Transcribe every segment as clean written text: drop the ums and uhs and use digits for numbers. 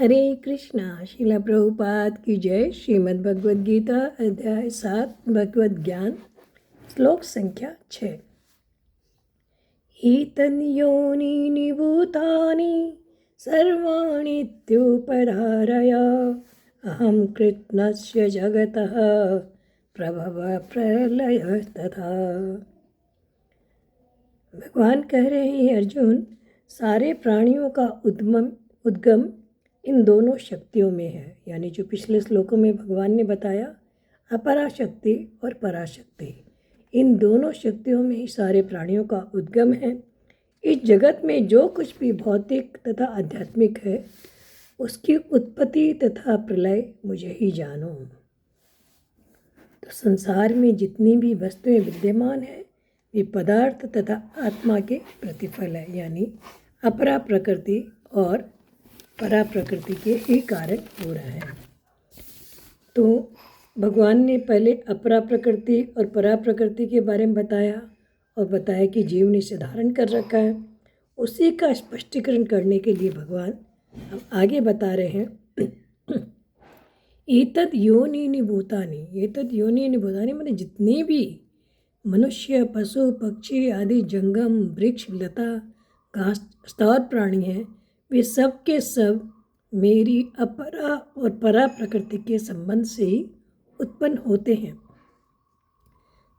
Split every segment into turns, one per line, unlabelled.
हरे कृष्णा। श्रीला प्रभुपाद की जय। श्रीमद् भगवद गीता अध्याय 7 भगवद ज्ञान श्लोक संख्या 6। एतन्योनीनि भूतानि सर्वाणीत्युपधारय अहं कृत्स्नस्य जगतः प्रभवः प्रलयस्तथा। भगवान कह रहे हैं अर्जुन, सारे प्राणियों का उद्गम इन दोनों शक्तियों में है। यानी जो पिछले श्लोकों में भगवान ने बताया, अपराशक्ति और पराशक्ति, इन दोनों शक्तियों में ही सारे प्राणियों का उद्गम है। इस जगत में जो कुछ भी भौतिक तथा आध्यात्मिक है, उसकी उत्पत्ति तथा प्रलय मुझे ही जानो। तो संसार में जितनी भी वस्तुएं विद्यमान है, वे पदार्थ तथा आत्मा के प्रतिफल है। यानी अपरा प्रकृति और परा प्रकृति के ही कारण हो रहा है। तो भगवान ने पहले अपरा प्रकृति और परा प्रकृति के बारे में बताया और बताया कि जीव ने इसे धारण कर रखा है। उसी का स्पष्टीकरण करने के लिए भगवान अब आगे बता रहे हैं, एतद योनिनि भूतानि। एतद योनिनि भूतानि मतलब जितने भी मनुष्य, पशु, पक्षी आदि जंगम, वृक्ष, लता, घास, स्तवर प्राणी हैं, वे सब के सब मेरी अपरा और परा प्रकृति के संबंध से ही उत्पन्न होते हैं।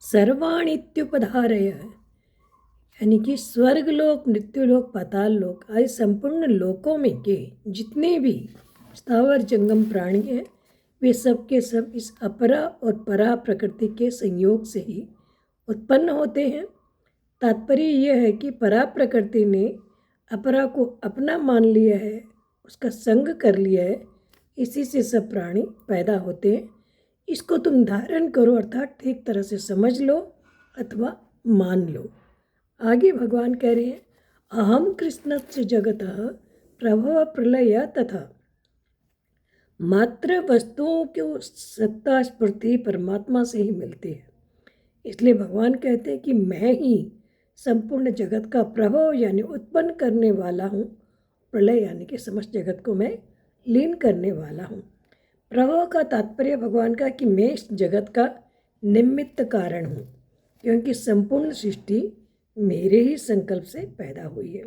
सर्वाणीत्युपधारय, यानी कि स्वर्गलोक, मृत्युलोक, पाताल लोक आदि संपूर्ण लोकों में के जितने भी स्थावर जंगम प्राणी हैं, वे सब के सब इस अपरा और परा प्रकृति के संयोग से ही उत्पन्न होते हैं। तात्पर्य यह है कि परा प्रकृति ने अपरा को अपना मान लिया है, उसका संग कर लिया है, इसी से सब प्राणी पैदा होते हैं। इसको तुम धारण करो, अर्थात ठीक तरह से समझ लो अथवा मान लो। आगे भगवान कह रहे हैं, अहम कृष्णस्य जगतः प्रभव प्रलय तथा। मात्र वस्तुओं को सत्ता स्फूर्ति परमात्मा से ही मिलती है। इसलिए भगवान कहते हैं कि मैं ही संपूर्ण जगत का प्रभव यानी उत्पन्न करने वाला हूँ, प्रलय यानी कि समस्त जगत को मैं लीन करने वाला हूँ। प्रभव का तात्पर्य भगवान का कि मैं इस जगत का निमित्त कारण हूँ, क्योंकि संपूर्ण सृष्टि मेरे ही संकल्प से पैदा हुई है।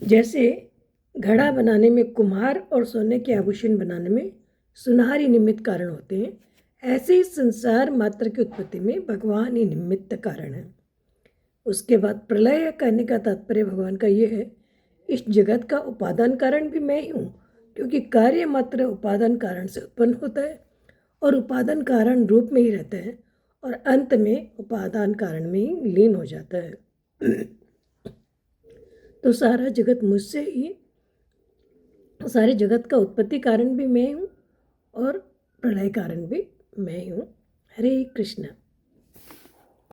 जैसे घड़ा बनाने में कुम्हार और सोने के आभूषण बनाने में सुनहरी निमित्त कारण होते हैं, ऐसे ही संसार मात्र की उत्पत्ति में भगवान ही निमित्त कारण है। उसके बाद प्रलय कहने का तात्पर्य भगवान का ये है, इस जगत का उपादान कारण भी मैं ही हूँ, क्योंकि कार्य मात्र उपादान कारण से उत्पन्न होता है और उपादान कारण रूप में ही रहता है और अंत में उपादान कारण में ही लीन हो जाता है। तो सारा जगत मुझसे ही, सारे जगत का उत्पत्ति कारण भी मैं हूँ और प्रलय कारण भी मैं हूँ। हरे कृष्ण।